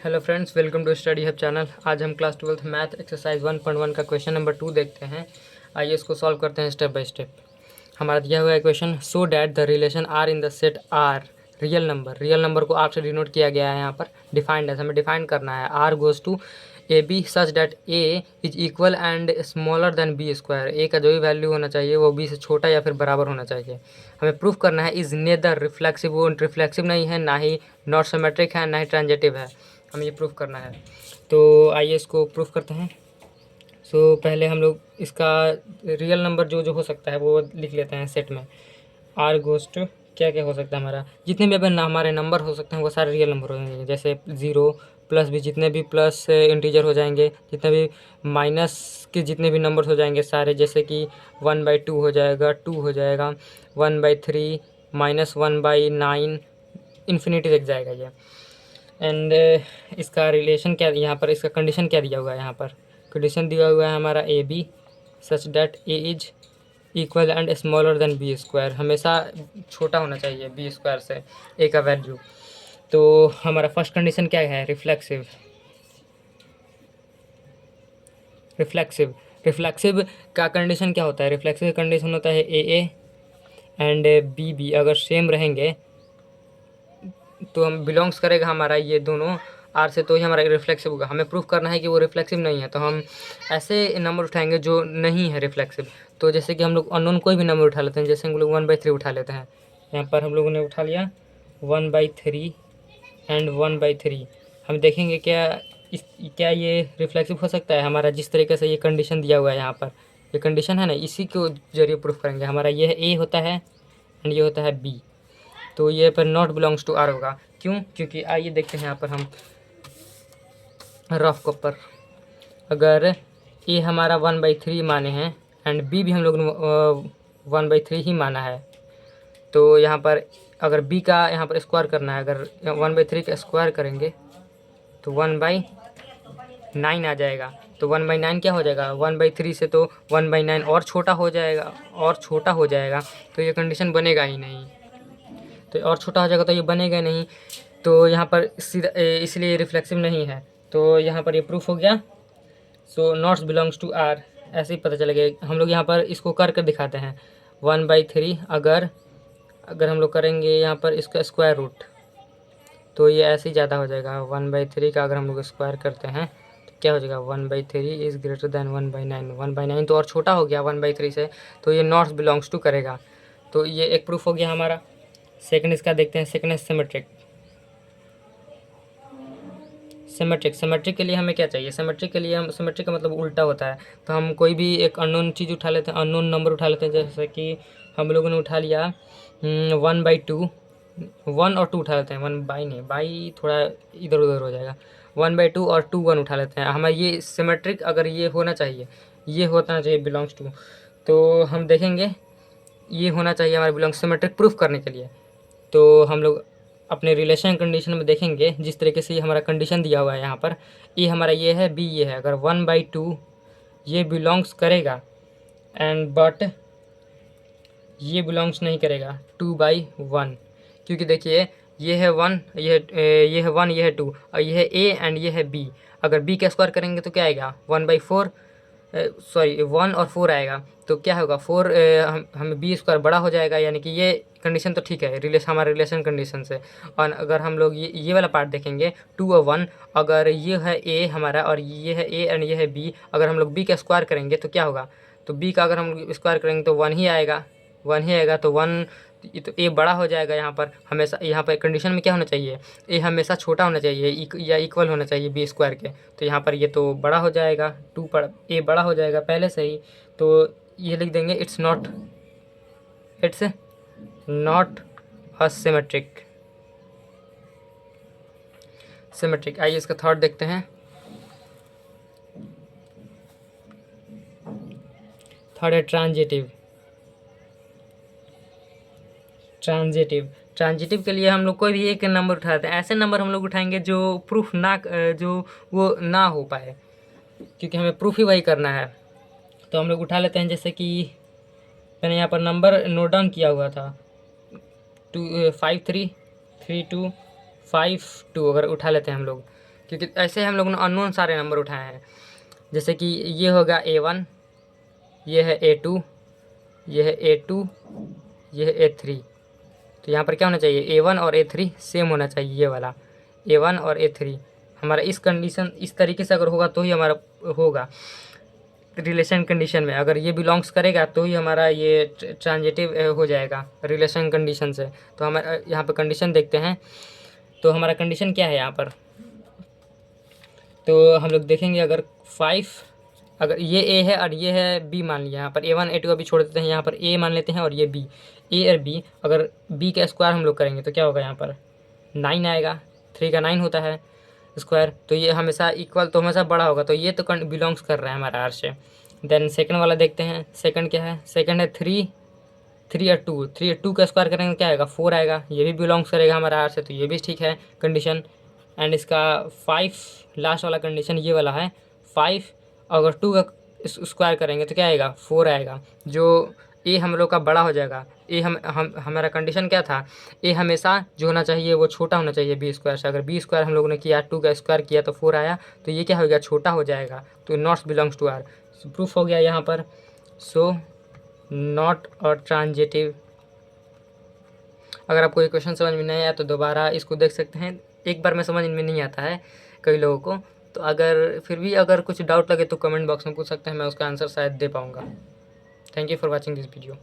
Hello friends, welcome to study hub channel. आज हम class 12th math exercise 1.1 का question number 2 देखते हैं। आइए इसको सॉल्व करते हैं स्टेप बाय स्टेप। हमारा दिया हुआ है question, so that the relation R in the set R real number को आर से डिनोट किया गया है। यहाँ पर डिफाइंड है, हमें डिफाइन करना है। Are goes to a B such that A is equal and smaller than B square. A का जो भी वैल्यू होना चाहिए वो बी से छोटा या फिर बराबर होना चाहिए। हमें प्रूफ करना है इज नेदर रिफ्लेक्सिव, वो रिफ्लेक्सिव नहीं है, ना ही नॉट सिमेट्रिक है, ना ही ट्रांजिटिव है। हमें ये प्रूफ करना है। तो आइए इसको प्रूफ करते हैं। पहले हम लोग इसका रियल नंबर जो जो हो सकता है वो लिख लेते हैं सेट में। आर गोज टू क्या क्या हो सकता है, हमारा जितने भी अगर हमारे नंबर हो सकते हैं वो सारे रियल नंबर हो जाएंगे। जैसे 0 प्लस भी, जितने भी प्लस इंटीजर हो जाएंगे, जितने भी माइनस के जितने भी नंबर हो जाएंगे सारे, जैसे कि 1/2 हो जाएगा, 2 हो जाएगा, 1/3 -1/9 इन्फिनिटी तक जाएगा ये। एंड इसका रिलेशन क्या, यहाँ पर इसका कंडीशन क्या दिया हुआ है। यहाँ पर कंडीशन दिया हुआ है हमारा A B such that A is equal and smaller than B square. हमेशा छोटा होना चाहिए बी स्क्वायर से ए का वैल्यू। तो हमारा फर्स्ट कंडीशन क्या है, रिफ्लेक्सिव। रिफ्लेक्सिव का कंडीशन क्या होता है, रिफ्लेक्सिव कंडीशन होता है ए एंड बी बी अगर सेम रहेंगे तो हम बिलोंग्स करेगा हमारा ये दोनों आर से, तो ही हमारा रिफ्लेक्सिव होगा। हमें प्रूफ करना है कि वो रिफ्लेक्सिव नहीं है, तो हम ऐसे नंबर उठाएंगे जो नहीं है रिफ्लेक्सिव। तो जैसे कि हम लोग अननोन कोई भी नंबर उठा लेते हैं, जैसे हम लोग 1/3 उठा लेते हैं। यहाँ पर हम लोगों ने उठा लिया 1/3 एंड 1/3। हम देखेंगे क्या ये रिफ्लेक्सिव हो सकता है हमारा, जिस तरीके से ये कंडीशन दिया हुआ है यहाँ पर। ये कंडीशन है ना, इसी के जरिए प्रूफ करेंगे। हमारा ये ए होता है एंड ये होता है बी, तो ये पर नॉट बिलोंग्स टू आर होगा। क्यों? क्योंकि आइए देखते हैं यहाँ पर हम रफ कॉपर, अगर ए हमारा 1/3 माने हैं एंड बी भी हम लोग ने 1/3 ही माना है, तो यहाँ पर अगर बी का यहाँ पर स्क्वायर करना है, अगर 1/3 का स्क्वायर करेंगे तो 1/9 आ जाएगा। तो 1/9 क्या हो जाएगा, 1/3 से तो 1/9 और छोटा हो जाएगा, तो ये कंडीशन बनेगा ही नहीं। तो और छोटा हो जाएगा तो ये बनेगा नहीं, तो यहाँ पर इसलिए रिफ्लेक्सिव नहीं है। तो यहाँ पर ये प्रूफ हो गया। सो नॉट्स बिलोंग्स टू आर, ऐसे ही पता चलेगा। हम लोग यहाँ पर इसको कर दिखाते हैं। 1/3 अगर हम लोग करेंगे यहाँ पर इसका स्क्वायर रूट, तो ये ऐसे ही ज़्यादा हो जाएगा। 1/3 का अगर हम लोग स्क्वायर करते हैं तो क्या हो जाएगा, 1/3 इज़ ग्रेटर दैन 1/9। 1/9 तो और छोटा हो गया 1/3 से, तो ये नॉट्स बिलोंग्स टू करेगा। तो ये एक प्रूफ हो गया हमारा। सेकंड इसका देखते हैं। सेकंड है सिमेट्रिक। सिमेट्रिक के लिए हमें क्या चाहिए, सिमेट्रिक के लिए हम, सिमेट्रिक का मतलब उल्टा होता है। तो हम कोई भी एक अननोन चीज़ उठा लेते हैं, अननोन नंबर उठा लेते हैं। जैसे कि हम लोगों ने उठा लिया 1/2, 1 और 2 उठा लेते हैं। 1/, नहीं, बाई थोड़ा इधर उधर हो जाएगा। 1/2 और 2 1 उठा लेते हैं। हमारा ये सिमेट्रिक अगर ये होना चाहिए, ये होना चाहिए बिलोंग्स टू, तो हम देखेंगे ये होना चाहिए हमारा बिलोंग्स सिमेट्रिक प्रूफ करने के लिए। तो हम लोग अपने रिलेशन कंडीशन में देखेंगे, जिस तरीके से ये हमारा कंडीशन दिया हुआ है यहाँ पर, ए हमारा ये है, बी ये है। अगर 1/2 ये बिलोंग्स करेगा एंड बट ये बिलोंग्स नहीं करेगा 2/1, क्योंकि देखिए ये है 1, ये है 1, ये है 2 और ये है ए एंड ये है बी। अगर बी का स्क्वायर करेंगे तो क्या आएगा, 1/4, सॉरी 1 और 4 आएगा। तो क्या होगा, 4 हमें बी स्क्वायर बड़ा हो जाएगा, यानी कि ये कंडीशन तो ठीक है हमारे रिलेशन कंडीशन से। और अगर हम लोग ये वाला पार्ट देखेंगे 2 और 1, अगर ये है ए हमारा और ये है ए एंड ये है बी, अगर हम लोग बी का स्क्वायर करेंगे तो क्या होगा, तो बी का अगर हम लोग स्क्वायर करेंगे तो 1 ही आएगा, 1 ही आएगा। तो 1, तो ए बड़ा हो जाएगा। यहाँ पर हमेशा, यहाँ पर कंडीशन में क्या होना चाहिए, ए हमेशा छोटा होना चाहिए या इक्वल होना चाहिए बी स्क्वायर के। तो यहाँ पर ये तो बड़ा हो जाएगा, ए बड़ा हो जाएगा पहले से ही। तो ये लिख देंगे इट्स नॉट अ सिमेट्रिक। आइए इसका थर्ड देखते हैं। थर्ड है ट्रांजिटिव के लिए हम लोग कोई भी एक नंबर उठाते हैं। ऐसे नंबर हम लोग उठाएंगे जो प्रूफ ना, जो वो ना हो पाए, क्योंकि हमें प्रूफ ही वही करना है। तो हम लोग उठा लेते हैं, जैसे कि मैंने यहाँ पर नंबर नोट डाउन किया हुआ था 5 3 3 2 5 2, अगर उठा लेते हैं हम लोग क्योंकि ऐसे हम लोगों ने अननोन सारे नंबर उठाए हैं। जैसे कि ये होगा A1, ये है A2, ये है A2, ये है A3। तो यहाँ पर क्या होना चाहिए, A1 और A3 सेम होना चाहिए। ये वाला A1 और A3 हमारा इस कंडीशन इस तरीके से अगर होगा तो ही हमारा होगा रिलेशन कंडीशन में। अगर ये बिलोंग्स करेगा तो ही हमारा ये ट्रांजिटिव हो जाएगा रिलेशन कंडीशन से। तो हमारा यहाँ पर कंडीशन देखते हैं। तो हमारा कंडीशन क्या है यहाँ पर, तो हम लोग देखेंगे अगर 5, अगर ये A है और ये है B मान लिया। यहाँ पर A1 A2 अभी छोड़ देते हैं, यहाँ पर A मान लेते हैं और ये B, A और B। अगर B का स्क्वायर हम लोग करेंगे तो क्या होगा, यहाँ पर 9 आएगा। 3 का 9 होता है स्क्वायर, तो ये हमेशा इक्वल, तो हमेशा बड़ा होगा। तो ये तो बिलोंग्स कर रहा है हमारा R से। देन सेकंड वाला देखते हैं। सेकंड क्या है, सेकंड है 3, 3 और 2, 3 और 2 का स्क्वायर करेंगे क्या आएगा, 4 आएगा। ये भी बिलोंग्स करेगा हमारा R से, तो ये भी ठीक है कंडीशन। एंड इसका 5 लास्ट वाला कंडीशन ये वाला है 5, अगर 2 का स्क्वायर करेंगे तो क्या आएगा, 4 आएगा। जो ए हम लोग का बड़ा हो जाएगा। ए हमारा कंडीशन क्या था, ए हमेशा जो होना चाहिए वो छोटा होना चाहिए बी स्क्वायर से। अगर बी स्क्वायर हम लोगों ने किया, 2 का स्क्वायर किया तो 4 आया, तो ये क्या हो गया, छोटा हो जाएगा। तो not belongs to R, proof हो गया यहाँ पर। सो नॉट और ट्रांजिटिव। अगर आपको ये क्वेश्चन समझ में नहीं आया तो दोबारा इसको देख सकते हैं। एक बार में समझ में नहीं आता है कई लोगों को, तो अगर फिर भी अगर कुछ डाउट लगे तो कमेंट बॉक्स में पूछ सकते हैं, मैं उसका आंसर शायद दे पाऊँगा। Thank you for watching this video.